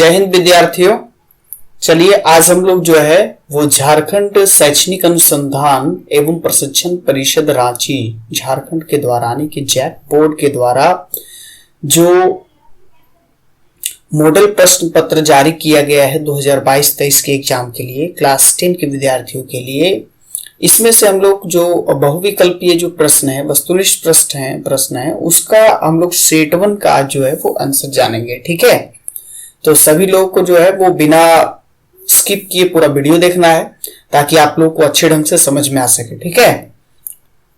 जय हिंद विद्यार्थियों। चलिए आज हम लोग जो है वो झारखंड शैक्षणिक अनुसंधान एवं प्रशिक्षण परिषद रांची झारखंड के द्वारा यानी कि जैक बोर्ड के द्वारा जो मॉडल प्रश्न पत्र जारी किया गया है 2022-23 के एग्जाम के लिए क्लास 10 के विद्यार्थियों के लिए, इसमें से हम लोग जो बहुविकल्पीय जो प्रश्न है, वस्तुनिष्ठ प्रश्न है उसका हम लोग सेट 1 का आज जो है वो आंसर जानेंगे। ठीक है, तो सभी लोगों को जो है वो बिना स्किप किए पूरा वीडियो देखना है ताकि आप लोग को अच्छे ढंग से समझ में आ सके। ठीक है,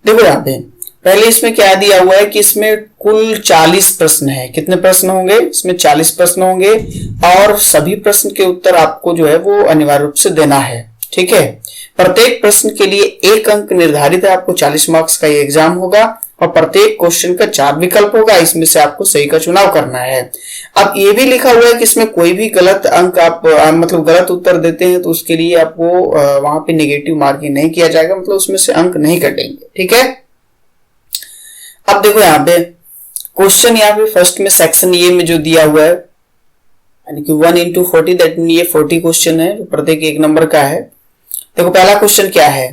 देखो यहाँ पे पहले इसमें क्या दिया हुआ है कि इसमें कुल 40 प्रश्न है। कितने प्रश्न होंगे? इसमें 40 प्रश्न होंगे और सभी प्रश्न के उत्तर आपको जो है वो अनिवार्य रूप से देना है। ठीक है, प्रत्येक प्रश्न के लिए 1 अंक निर्धारित है। आपको 40 मार्क्स का ये एग्जाम होगा और प्रत्येक क्वेश्चन का 4 विकल्प होगा, इसमें से आपको सही का चुनाव करना है। अब ये भी लिखा हुआ है कि इसमें कोई भी गलत अंक आप मतलब गलत उत्तर देते हैं तो उसके लिए आपको वहां पे नेगेटिव मार्किंग नहीं किया जाएगा, मतलब उसमें से अंक नहीं कटेंगे। ठीक है, अब देखो यहाँ पे क्वेश्चन यहाँ पे फर्स्ट में सेक्शन ए में जो दिया हुआ है यानी कि 1 into 40 दैट मीन ये 40 क्वेश्चन है जो प्रत्येक 1 नंबर का है। देखो पहला क्वेश्चन क्या है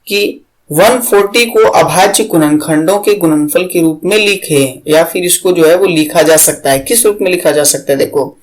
कि 140 को अभाज्य गुणनखंडों के गुणनफल के रूप में लिखें, या फिर इसको जो है वो लिखा जा सकता है। किस रूप में लिखा जा सकता है? देखो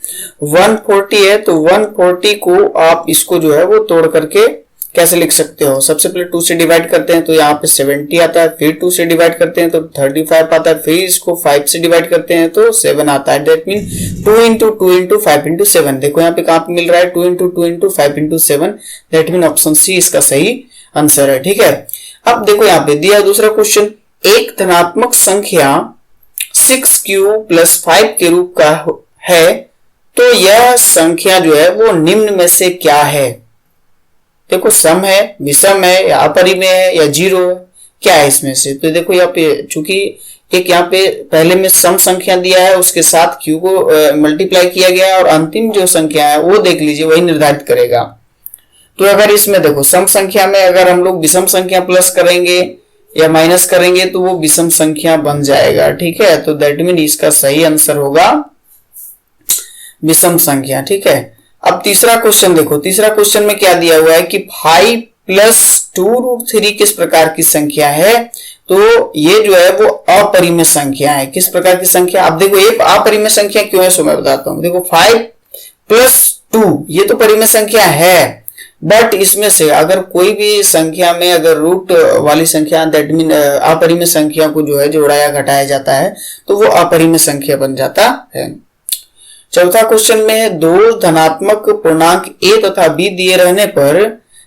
140 है तो 140 को आप इसको जो है वो तोड़ करके कैसे लिख सकते हो? सबसे पहले 2 से डिवाइड करते हैं तो यहाँ पे 70 आता है, फिर 2 से डिवाइड करते हैं तो 35 आता है, फिर इसको 5 से डिवाइड करते हैं तो 7 आता है। That mean 2 into 2 into 5 into 7। देखो यहाँ पे कहाँ पे मिल रहा है 2 into 2 into 5 into 7। That mean option C इसका सही आंसर है। ठीक है, अब देखो यहाँ पे दिया दूसरा क्वेश्चन, एक धनात्मक संख्या 6q + 5 के रूप का है तो यह संख्या जो है वो निम्न में से क्या है? देखो सम है, विषम है, या अपरिमेय है, या जीरो है, क्या है इसमें से? तो देखो यहाँ पे चूंकि एक यहाँ पे पहले में सम संख्या दिया है उसके साथ q को मल्टीप्लाई किया गया और अंतिम जो संख्या है वो देख लीजिए वही निर्धारित करेगा। तो अगर इसमें देखो सम संख्या में अगर हम लोग विषम संख्या प्लस करेंगे या माइनस करेंगे तो वो विषम संख्या बन जाएगा। ठीक है, तो दैट मीन इसका सही आंसर होगा विषम संख्या। ठीक है, अब तीसरा क्वेश्चन देखो, तीसरा क्वेश्चन में क्या दिया हुआ है कि 5 + 2√3 किस प्रकार की संख्या है? तो ये जो है वो अपरिमेय संख्या है। किस प्रकार की संख्या? अब देखो ये अपरिमेय संख्या क्यों है सो मैं बताता हूं। देखो 5 + 2 ये तो परिमेय संख्या है, बट इसमें से अगर कोई भी संख्या में अगर रूट वाली संख्या दैट मीन अपरिमेय संख्या को जो है जोड़ाया घटाया जाता है तो वो अपरिमेय संख्या बन जाता है। चौथा क्वेश्चन में 2 धनात्मक पूर्णांक a तथा b दिए रहने पर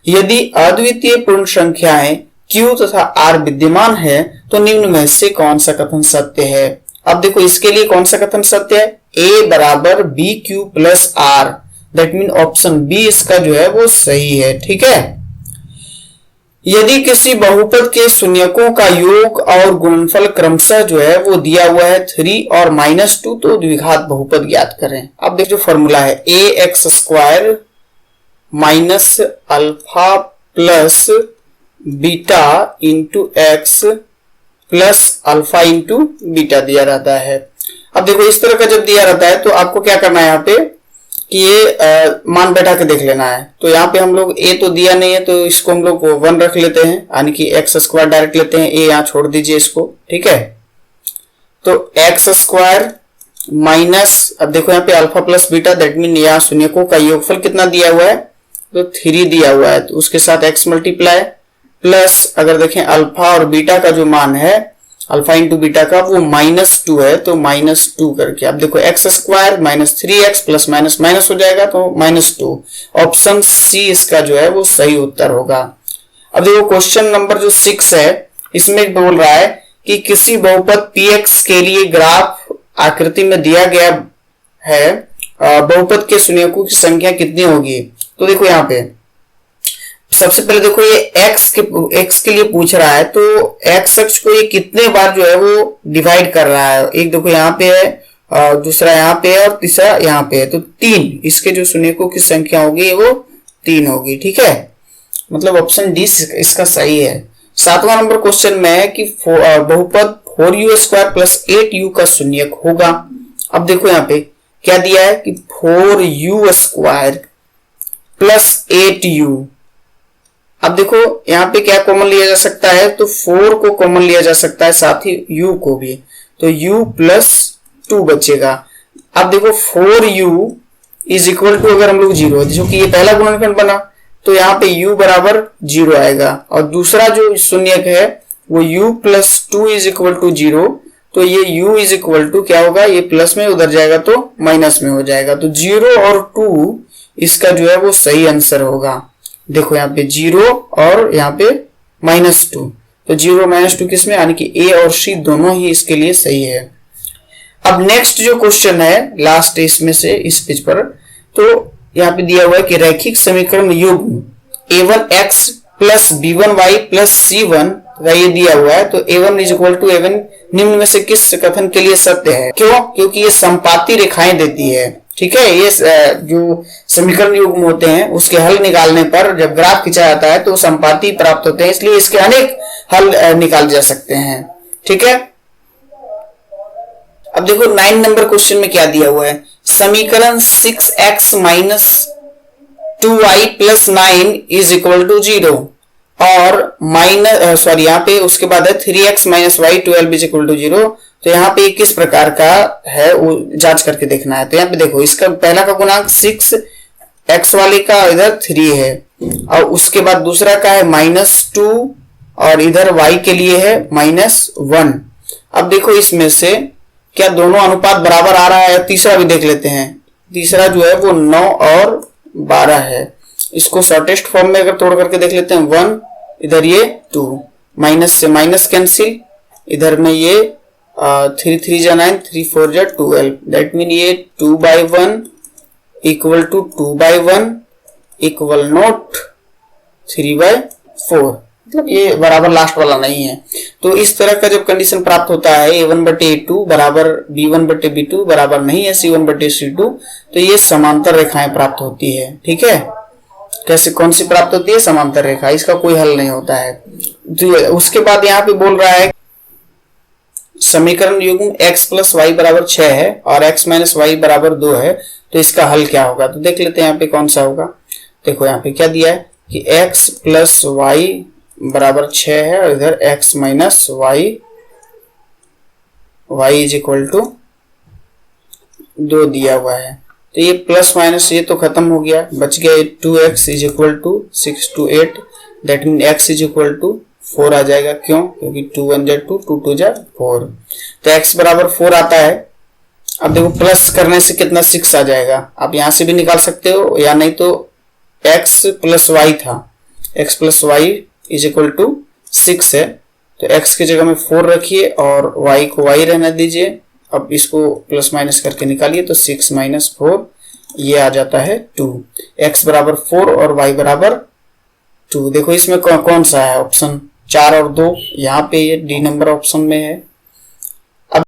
यदि अद्वितीय पूर्ण संख्याएं q तथा r विद्यमान है तो निम्न में से कौन सा कथन सत्य है? अब देखो इसके लिए कौन सा कथन सत्य है? a = bq + r। That mean option B इसका जो है वो सही है। ठीक है, यदि किसी बहुपद के शून्यकों का योग और गुणनफल क्रमशः जो है वो दिया हुआ है 3 और -2 तो द्विघात बहुपद ज्ञात करें। अब देखो जो फॉर्मूला है ax² - alpha plus beta into x plus alpha into beta दिया रहता है। अब देखो इस तरह का जब दिया रहता है तो आपको क्या करना है यहाँ पे कि ये मान बैठा के देख लेना है। तो यहाँ पे हम लोग a तो दिया नहीं है तो इसको हम लोग 1 रख लेते हैं यानी कि x² डायरेक्ट लेते हैं, a यहाँ छोड़ दीजिए इसको। ठीक है, तो x² माइनस अब देखो यहाँ पे alpha plus beta that mean यहाँ शून्यकों का योगफल कितना दिया हुआ है तो 3 दिया हुआ है, तो उसके साथ x मल्टीप्लाई प्लस अगर देखें अल्फा और बीटा का जो मान है अल्फा इंटू बीटा का वो -2 है तो -2 करके अब देखो x² - 3x plus minus minus हो जाएगा तो -2। ऑप्शन सी इसका जो है वो सही उत्तर होगा। अब देखो क्वेश्चन नंबर जो 6 है इसमें बोल रहा है कि किसी बहुपद px के लिए ग्राफ आकृति में दिया गया है, बहुपद के शून्यकों की संख्या कितनी होगी? तो देखो यहाँ पे सबसे पहले देखो ये x के लिए पूछ रहा है तो x अक्ष को ये कितने बार जो है वो डिवाइड कर रहा है। एक देखो यहाँ पे है, दूसरा यहाँ पे है और तीसरा यहाँ पे है, तो 3 इसके जो शून्यकों की संख्या होगी वो 3 होगी। ठीक है, मतलब ऑप्शन डी इसका सही है। 7वां नंबर क्वेश्चन में है कि बहुपद 4u² + 8u का शून्यक होगा। अब देखो यहाँ पे क्या दिया है कि 4u² प्लस 8u। अब देखो यहाँ पे क्या कॉमन लिया जा सकता है, तो 4 को कॉमन लिया जा सकता है, साथ ही u को भी, तो u प्लस 2 बचेगा। अब देखो 4u इज इक्वल टू, अगर हम लोग 0, जो कि ये पहला गुणनखंड बना, तो यहाँ पे u बराबर 0 आएगा, और दूसरा जो शून्यक है वो u plus 2 is equal to 0, तो ये u इज इक्वल टू क्या होगा, ये प्लस में उधर जाएगा तो माइनस में हो जाएगा, तो 0 और 2 इसका जो है वो सही आंसर होगा। देखो यहाँ पे 0 और यहाँ पे -2, तो 0 -2 किसमें, यानी कि A और C दोनों ही इसके लिए सही है। अब नेक्स्ट जो क्वेश्चन है लास्ट इसमें से इस पेज पर, तो यहाँ पे दिया हुआ है कि रैखिक समीकरण युग्म a1x plus b1y plus c1 का ये दिया हुआ है, तो a1 is equal to a1 निम्न में से किस कथन के लिए सत्य है? क्यों? क्योंकि ये समपाती रेखाएं देती है। ठीक है, ये जो समीकरण युग्म होते हैं उसके हल निकालने पर जब ग्राफ खींचा जाता है तो समपाती प्राप्त होते हैं, इसलिए इसके अनेक हल निकाले जा सकते हैं। ठीक है, अब देखो 9 नंबर क्वेश्चन में क्या दिया हुआ है, समीकरण 6x minus 2y plus 9 is equal to 0 और यहाँ पे उसके बाद है 3x minus y 12 is equal to 0। तो यहाँ पे किस प्रकार का है वो जांच करके देखना है। तो यहाँ पे देखो इसका पहला का गुणांक 6x वाले का इधर 3 है, और उसके बाद दूसरा का है -2 और इधर y के लिए है -1। अब देखो इसमें से क्या दोनों अनुपात बराबर आ रहा है? तीसरा भी देख लेते हैं। तीसरा जो है वो 9 और 12 है। इसको शॉर्टेस्ट फॉर्म में अगर तोड़ करके देख लेते हैं, 1 इधर ये 2, माइनस से माइनस कैंसिल, इधर में ये 3 3 जा 9, 3 4 जा 12, दैट मीन ये 2/1 इक्वल टू 2/1 इक्वल नॉट 3/4, मतलब ये बराबर लास्ट वाला नहीं है। तो इस तरह का जब कंडीशन प्राप्त होता है a1/a2 बराबर b1/b2 बराबर नहीं है c1/c2, तो ये समांतर रेखाएं प्राप्त होती है। ठीक है, कैसे, कौन सी प्राप्त होती है? समांतर रेखा, इसका कोई हल नहीं होता है। तो उसके बाद यहाँ पे बोल रहा है समीकरण युग्म x प्लस वाई बराबर 6 है और x माइनस वाई बराबर 2 है, तो इसका हल क्या होगा? तो देख लेते हैं यहाँ पे कौन सा होगा। देखो यहाँ पे क्या दिया है कि x प्लस वाई बराबर 6 है और इधर x minus y is equal to 2 दिया हुआ है। तो ये प्लस माइनस ये तो खत्म हो गया, बच गया 2x is equal to 6 to 8, that mean x is equal to 4 आ जाएगा। क्यों? क्योंकि 2 1 जा 2, 2 2 जा 4, तो x बराबर 4 आता है। अब देखो प्लस करने से कितना 6 आ जाएगा, आप यहां से भी निकाल सकते हो, या नहीं तो x प्लस वाई था, x plus y is equal to 6 है, तो x की जगह में 4 रखिए और y को y रहने दीजिए। अब इसको प्लस माइनस करके निकालिए, तो 6 माइनस 4 ये आ जाता है 2, x बराबर 4 और y बराबर 2। देखो इसमें कौन सा है ऑप्शन, 4 और 2, यहाँ पे ये डी नंबर ऑप्शन में है।